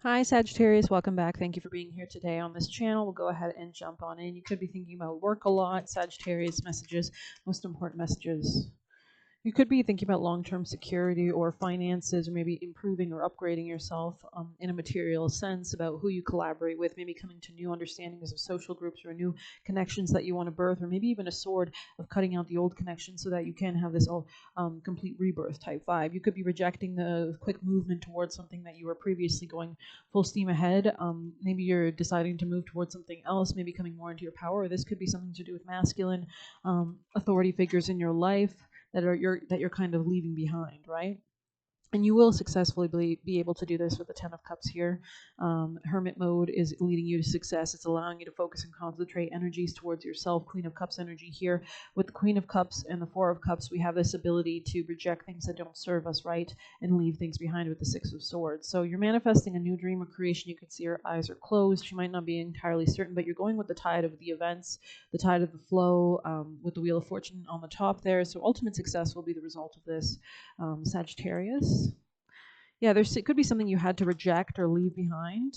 Hi Sagittarius, welcome back. Thank you for being here today on this channel. We'll go ahead and jump on in. You could be thinking about work a lot. Sagittarius messages, most important messages. You could be thinking about long-term security or finances, or maybe improving or upgrading yourself in a material sense, about who you collaborate with, maybe coming to new understandings of social groups or new connections that you want to birth, or maybe even a sword of cutting out the old connections so that you can have this complete rebirth type vibe. You could be rejecting the quick movement towards something that you were previously going full steam ahead. Maybe you're deciding to move towards something else, maybe coming more into your power. Or this could be something to do with masculine authority figures in your life that you're kind of leaving behind, right? And you will successfully be able to do this with the Ten of Cups here. Hermit mode is leading you to success. It's allowing you to focus and concentrate energies towards yourself. Queen of Cups energy here. With the Queen of Cups and the Four of Cups, we have this ability to reject things that don't serve us, right? And leave things behind with the Six of Swords. So you're manifesting a new dream or creation. You can see her eyes are closed. She might not be entirely certain, but you're going with the tide of the events, the tide of the flow, with the Wheel of Fortune on the top there. So ultimate success will be the result of this, Sagittarius. Yeah, it could be something you had to reject or leave behind.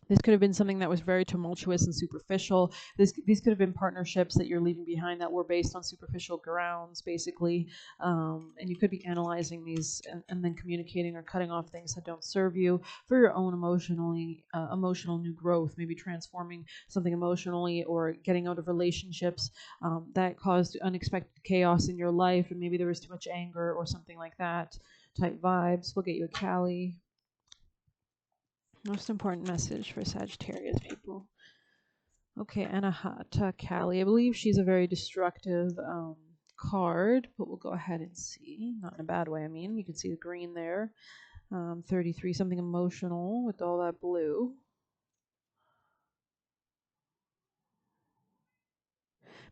This could have been something that was very tumultuous and superficial. These could have been partnerships that you're leaving behind that were based on superficial grounds, basically. And you could be analyzing these and then communicating or cutting off things that don't serve you for your own emotional new growth. Maybe transforming something emotionally or getting out of relationships that caused unexpected chaos in your life, and maybe there was too much anger or something like that. Type vibes. We'll get you a Cali. Most important message for Sagittarius people. Okay, Anahata Kali. I believe she's a very destructive card, but we'll go ahead and see. Not in a bad way, I mean. You can see the green there. 33, something emotional with all that blue.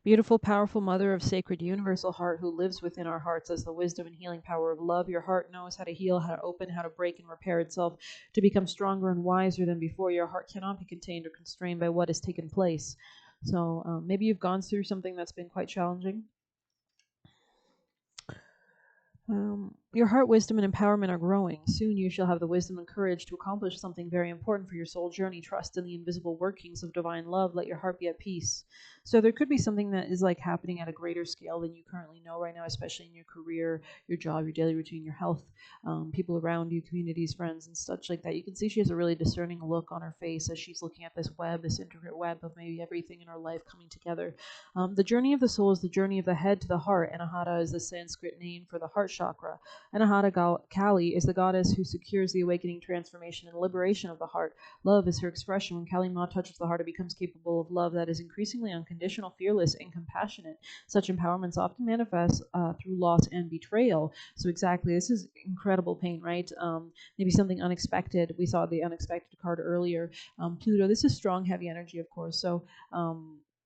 Beautiful, powerful mother of sacred universal heart who lives within our hearts as the wisdom and healing power of love. Your heart knows how to heal, how to open, how to break and repair itself to become stronger and wiser than before. Your heart cannot be contained or constrained by what has taken place. So maybe you've gone through something that's been quite challenging. Your heart wisdom and empowerment are growing. Soon you shall have the wisdom and courage to accomplish something very important for your soul journey. Trust in the invisible workings of divine love. Let your heart be at peace. So there could be something that is like happening at a greater scale than you currently know right now, especially in your career, your job, your daily routine, your health, people around you, communities, friends, and such like that. You can see she has a really discerning look on her face as she's looking at this web, this intricate web of maybe everything in her life coming together. The journey of the soul is the journey of the head to the heart. Anahata is the Sanskrit name for the heart chakra. Anahata Kali is the goddess who secures the awakening, transformation, and liberation of the heart. Love is her expression. When Kali Ma touches the heart, it becomes capable of love that is increasingly unconditional, fearless, and compassionate. Such empowerments often manifest through loss and betrayal. So exactly, this is incredible pain, right? Maybe something unexpected. We saw the unexpected card earlier. Pluto, this is strong, heavy energy, of course. So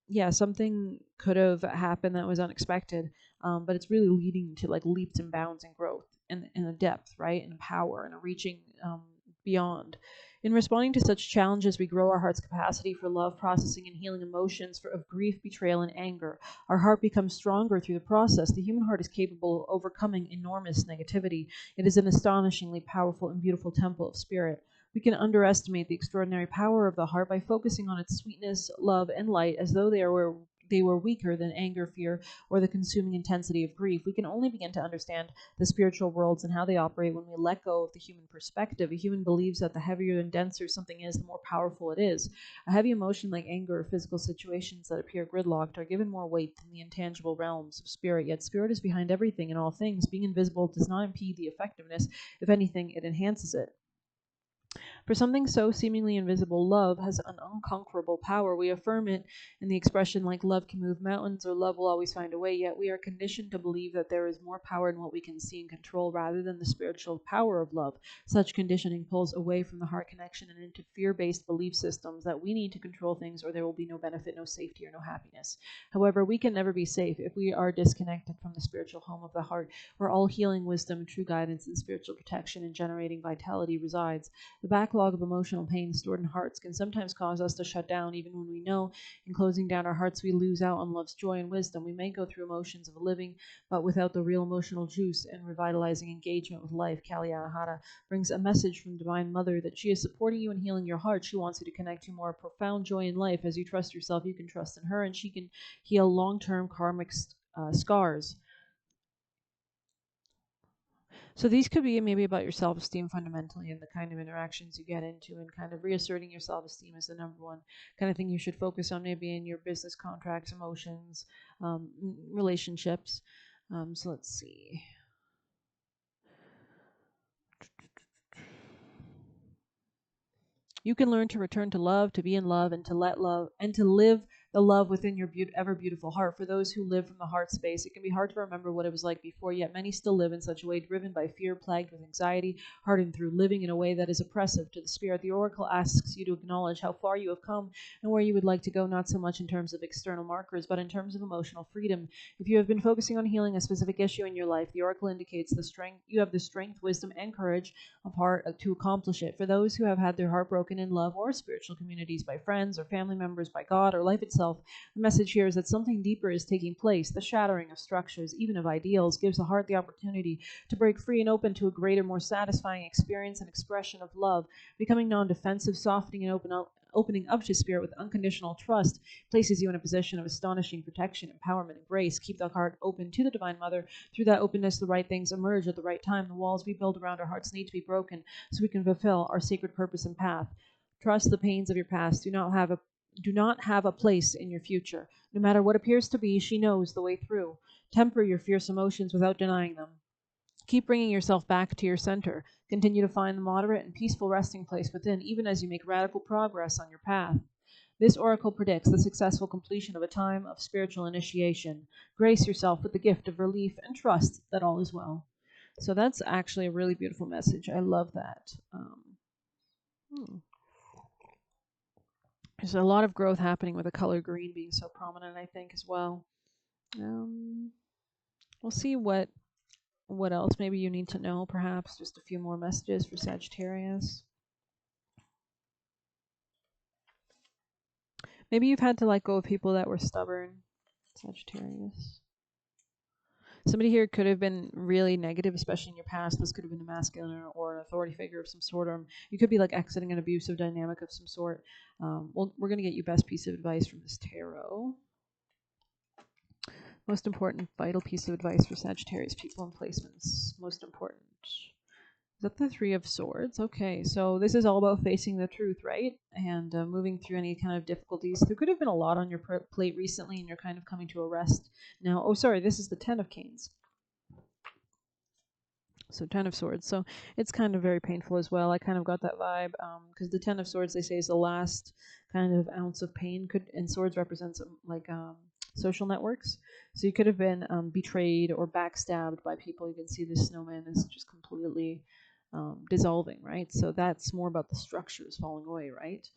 yeah, something could have happened that was unexpected, but it's really leading to like leaps and bounds and growth and a depth, right, and power and a reaching beyond. In responding to such challenges, we grow our heart's capacity for love, processing, and healing emotions of grief, betrayal, and anger. Our heart becomes stronger through the process. The human heart is capable of overcoming enormous negativity. It is an astonishingly powerful and beautiful temple of spirit. We can underestimate the extraordinary power of the heart by focusing on its sweetness, love, and light as though they were weaker than anger, fear, or the consuming intensity of grief. We can only begin to understand the spiritual worlds and how they operate when we let go of the human perspective. A human believes that the heavier and denser something is, the more powerful it is. A heavy emotion like anger or physical situations that appear gridlocked are given more weight than the intangible realms of spirit, yet spirit is behind everything and all things. Being invisible does not impede the effectiveness. If anything, it enhances it. For something so seemingly invisible, love has an unconquerable power. We affirm it in the expression like love can move mountains or love will always find a way, yet we are conditioned to believe that there is more power in what we can see and control rather than the spiritual power of love. Such conditioning pulls away from the heart connection and into fear-based belief systems that we need to control things or there will be no benefit, no safety, or no happiness. However, we can never be safe if we are disconnected from the spiritual home of the heart, where all healing, wisdom, true guidance, and spiritual protection and generating vitality resides. The backlog of emotional pain stored in hearts can sometimes cause us to shut down, even when we know in closing down our hearts we lose out on love's joy and wisdom. We may go through emotions of living, but without the real emotional juice and revitalizing engagement with life. Kali Anahata brings a message from Divine Mother that she is supporting you in healing your heart. She wants you to connect to more profound joy in life. As you trust yourself, you can trust in her, and she can heal long-term karmic scars. So these could be maybe about your self-esteem fundamentally and the kind of interactions you get into, and kind of reasserting your self-esteem is the number one kind of thing you should focus on, maybe in your business contracts, emotions, relationships. So let's see. You can learn to return to love, to be in love, and to let love, and to live the love within your ever beautiful heart. For those who live from the heart space, it can be hard to remember what it was like before, yet many still live in such a way, driven by fear, plagued with anxiety, hardened through living in a way that is oppressive to the spirit. The oracle asks you to acknowledge how far you have come and where you would like to go, not so much in terms of external markers, but in terms of emotional freedom. If you have been focusing on healing a specific issue in your life, the oracle indicates you have the strength, wisdom, and courage of heart to accomplish it. For those who have had their heart broken in love or spiritual communities, by friends or family members, by God or life itself, the message here is that something deeper is taking place. The shattering of structures, even of ideals, gives the heart the opportunity to break free and open to a greater, more satisfying experience and expression of love. Becoming non-defensive, softening, and opening up to spirit with unconditional trust places you in a position of astonishing protection, empowerment, and grace. Keep the heart open to the Divine Mother. Through that openness, the right things emerge at the right time. The walls we build around our hearts need to be broken so we can fulfill our sacred purpose and path. Trust the pains of your past do not have a place in your future. No matter what appears to be, she knows the way through. Temper your fierce emotions without denying them. Keep bringing yourself back to your center. Continue to find the moderate and peaceful resting place within, even as you make radical progress on your path. This oracle predicts the successful completion of a time of spiritual initiation. Grace yourself with the gift of relief and trust that all is well. So that's actually a really beautiful message. I love that. There's a lot of growth happening with the color green being so prominent, I think, as well. We'll see what else maybe you need to know, perhaps just a few more messages for Sagittarius. Maybe you've had to let go of people that were stubborn, Sagittarius. Somebody here could have been really negative, especially in your past. This could have been a masculine or an authority figure of some sort, or you could be like exiting an abusive dynamic of some sort. Well, we're going to get you best piece of advice from this tarot. Most important vital piece of advice for Sagittarius people and placements. Most important. Is that the Three of Swords? Okay, so this is all about facing the truth, right? And moving through any kind of difficulties. There could have been a lot on your plate recently, and you're kind of coming to a rest now. Oh, sorry, this is the Ten of Canes. So Ten of Swords. So it's kind of very painful as well. I kind of got that vibe because the Ten of Swords, they say, is the last kind of ounce of pain. And swords represents like social networks. So you could have been betrayed or backstabbed by people. You can see this snowman is just completely dissolving, right? So that's more about the structures falling away, right?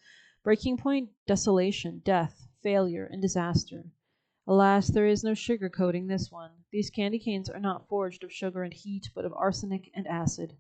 Breaking point, desolation, death, failure, and disaster. Alas, there is no sugarcoating this one. These candy canes are not forged of sugar and heat, but of arsenic and acid.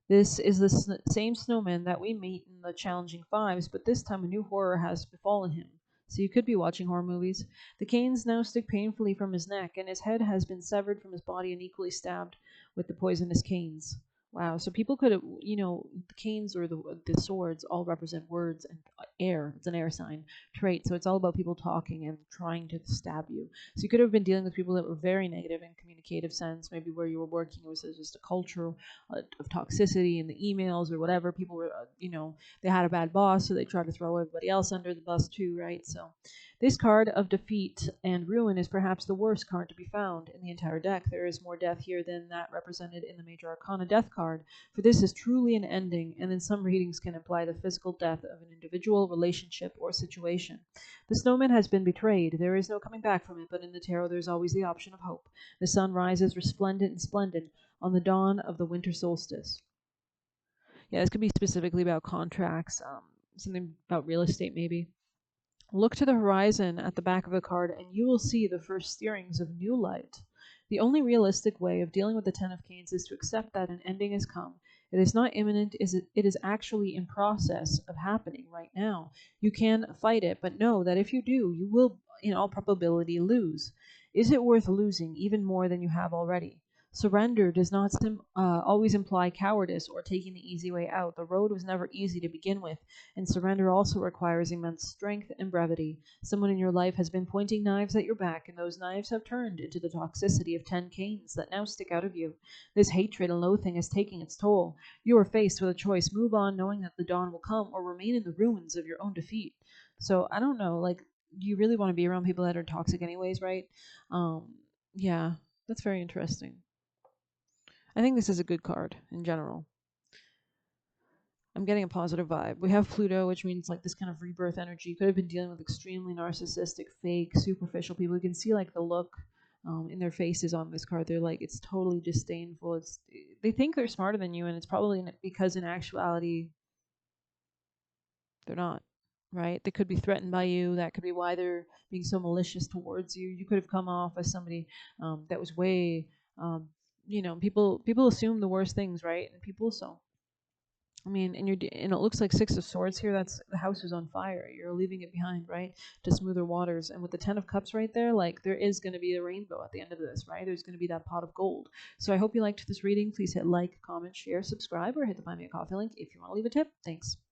This is the same snowman that we meet in the Challenging Fives, but this time a new horror has befallen him. So you could be watching horror movies. The canes now stick painfully from his neck, and his head has been severed from his body and equally stabbed with the poisonous canes. Wow, so people could have, the canes or the swords all represent words and air. It's an air sign trait, so it's all about people talking and trying to stab you. So you could have been dealing with people that were very negative in communicative sense, maybe where you were working, it was just a culture of toxicity in the emails or whatever. People were, they had a bad boss, so they tried to throw everybody else under the bus too, right? So this card of defeat and ruin is perhaps the worst card to be found in the entire deck. There is more death here than that represented in the Major Arcana death card, for this is truly an ending, and in some readings can imply the physical death of an individual, relationship, or situation. The snowman has been betrayed. There is no coming back from it, but in the tarot there's always the option of hope. The sun rises resplendent and splendid on the dawn of the winter solstice. Yeah, this could be specifically about contracts, something about real estate maybe. Look to the horizon at the back of the card, and you will see the first steerings of new light. The only realistic way of dealing with the Ten of Canes is to accept that an ending has come, It is not imminent, it is actually in process of happening right now. You can fight it, but know that if you do, you will, in all probability, lose. Is it worth losing even more than you have already? Surrender does not always imply cowardice or taking the easy way out. The road was never easy to begin with, and surrender also requires immense strength and brevity. Someone in your life has been pointing knives at your back, and those knives have turned into the toxicity of 10 canes that now stick out of you. This hatred and loathing is taking its toll. You are faced with a choice: move on knowing that the dawn will come, or remain in the ruins of your own defeat. So I don't know, like, you really want to be around people that are toxic anyways, right? Yeah, that's very interesting. I think this is a good card in general. I'm getting a positive vibe. We have Pluto, which means like this kind of rebirth energy. Could have been dealing with extremely narcissistic, fake, superficial people. You can see like the look in their faces on this card. They're like, it's totally disdainful. They think they're smarter than you, and it's probably because in actuality they're not. Right? They could be threatened by you. That could be why they're being so malicious towards you. You could have come off as somebody that was way, people assume the worst things, right? And people so I mean, and it looks like Six of Swords here. That's the house is on fire. You're leaving it behind, right, to smoother waters. And with the Ten of Cups right there, like there is going to be a rainbow at the end of this, right? There's going to be that pot of gold. So I hope you liked this reading. Please hit like, comment, share, subscribe, or hit the Buy Me a Coffee link if you want to leave a tip. Thanks.